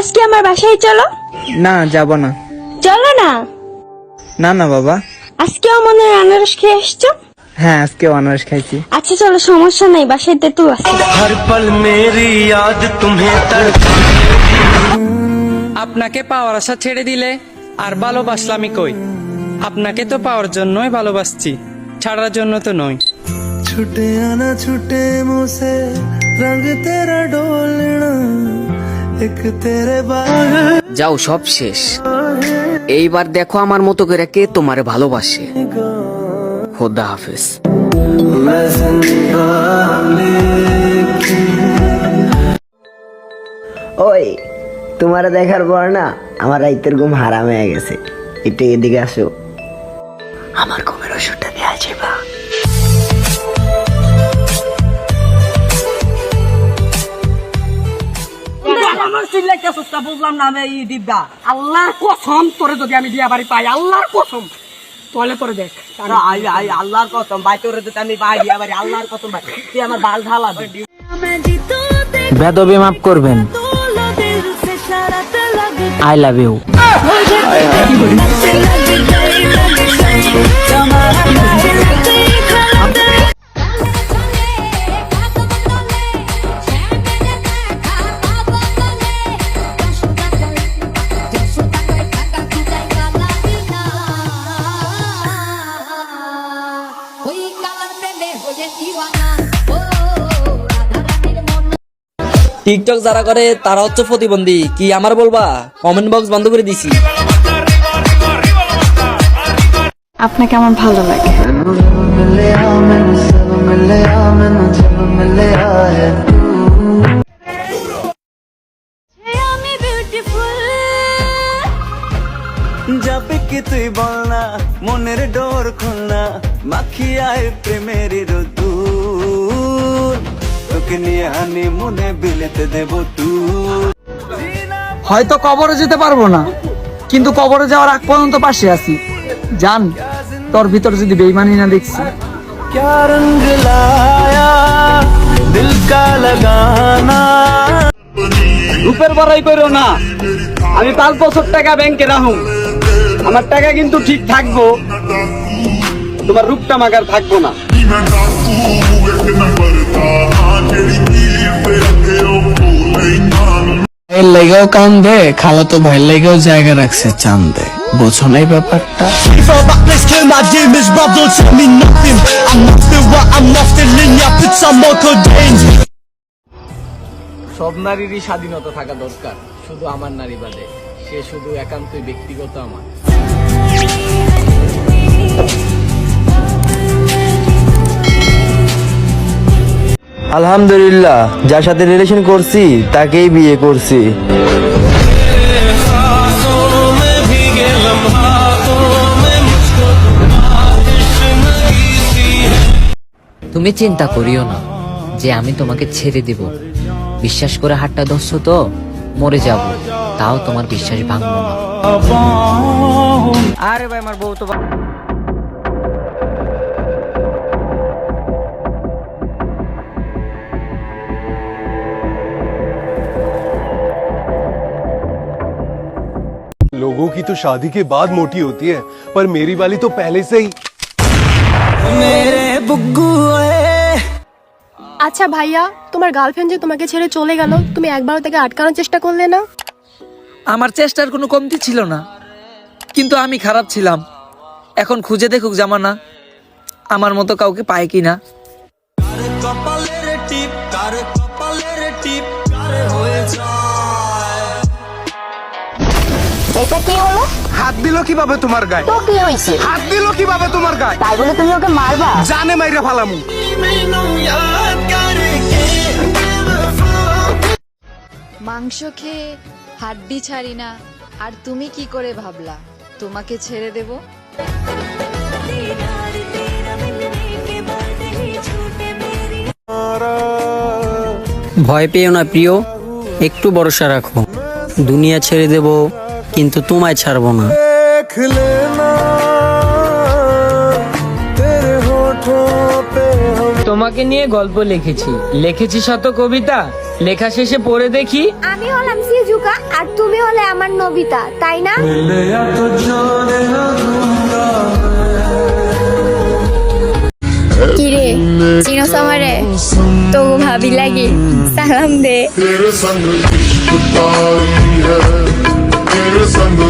আজকে আমার বাসায় চলো। না যাব না। চলো না। না না বাবা। আজকেও মনে হয় আনারস খেয়ে আসছো? হ্যাঁ আজকেও আনারস খাইছি। আচ্ছা চলো, সমস্যা নাই, বাসায় তেঁতুল আছে। আপনাকে পাওয়ার আশা ছেড়ে দিলে আর ভালোবাসলামই কই? আপনাকে তো পাওয়ার জন্যই ভালোবাসছি, ছাড়ার জন্য তো নয়। छुटे आना छुटे मुझसे रंग तेरा डोलना एक तेरे बाग। যাও, সব শেষ। এইবার দেখো আমার মতো করে কে তোমারে ভালোবাসে। খোদা হাফেজ। ওই তোমার দেখার পর না আমার রাইতের ঘুম হারাম হয়ে গেছে। একটু এদিকে আসো, আমার ঘুমের ওষুধটা দেওয়া যাবা? বুঝলাম না আমি এই দিব্যা। আল্লাহর কসম তোরে যদি আমি বিয়া বাড়ি পাই, আল্লাহর কসম তোলে তোরে দেখ। আল্লাহর কসম ভাই, তোরে যদি আমি ভাই বিয়া বাড়ি, আল্লাহর কসম ভাই তুই আমার বাল ঢালাবি। বেদবি মাফ করবেন। I love you. টিকটক যারা করে তারা হচ্ছে প্রতিবন্ধী। কি আমার বলবা? কমেন্ট বক্স বন্ধ করে দিছি। আপনাকে আমার ভালো লাগে। যাবে কি তুই বল না, মনের ডোর খুলনা, মাখিয়ায় প্রেমের রোদুর, তোকে নিয়ে হানি মনে বিলেতে দেব তুই। হয়তো কবরে যেতে পারবো না, কিন্তু কবরে যাওয়ার আগ পর্যন্ত পাশে আছি। জান, তোর ভিতর যদি বেইমানি না দেখছি। क्या रंग लाया दिल का लगाना। রূপের বড়াই করো না। আমি 5 বছর টাকা ব্যাংকে রাখুম, আমার টাকা কিন্তু ঠিক থাকবো, তোমার রূপটা মাগার থাকবো না। এর লেগেও কান্দে, খালাতো ভাইয়ের লেগেও জায়গা রাখছে চান্দে। বোঝো না এই ব্যাপারটা? সব নারীরই স্বাধীনতা থাকা দরকার, শুধু আমার নারী বাদে। সে শুধু একান্তই ব্যক্তিগত আমার। আলহামদুলিল্লাহ, যার সাথে রিলেশন করছি তাকেই বিয়ে করছি। তুমি চিন্তা করিও না যে আমি তোমাকে ছেড়ে দিব। বিশ্বাস করে হাতটা ধরছো তো, মরে যাব তাও তোমার বিশ্বাস ভাঙবো না। আরে ভাই, আমার বউ তো लोगों की तो शादी के बाद मोटी होती है, पर मेरी वाली तो पहले से ही। मेरे बुग्गू আচ্ছা ভাইয়া, তোমার গার্লফ্রেন্ড যে তোমাকে ছেড়ে চলে গেল, তুমি একবারও তাকে আটকানোর চেষ্টা করলে না? আমার চেষ্টার কোনো কমতি ছিল না, কিন্তু আমি খারাপ ছিলাম। এখন খুঁজে দেখুক জামানা আমার মতো কাউকে পায় কিনা। কপালের টিপ, কার কপালের টিপ কার হয়ে যায়। এটা কি হলো? হাত দিল কিভাবে তোমার গায়ে? তো কি হইছে? হাত দিল কিভাবে তোমার গায়ে? তাই বলে তুমি ওকে মারবা? জানে মাইরা ফালামু। মাংস খেয়ে হাড্ডি ছাড়ি না, আর তুমি কি করে ভাবলা তোমাকে ছেড়ে দেব? ভয় পেও না প্রিয়, একটু ভরসা রাখো। দুনিয়া ছেড়ে দেব, কিন্তু তোমায় ছাড়বো না। देख लेना तेरे होठों पे हम তোমাকে নিয়ে গল্প লিখেছি, লিখেছি শত কবিতা, লেখা শেষে পড়ে দেখি আমি হলাম সিজুকা আর তুমি হলে আমার নবিতা, তাই না? কিরে চিনোস আমারে? তো ভাবি লাগি সালাম দে। तेरे संग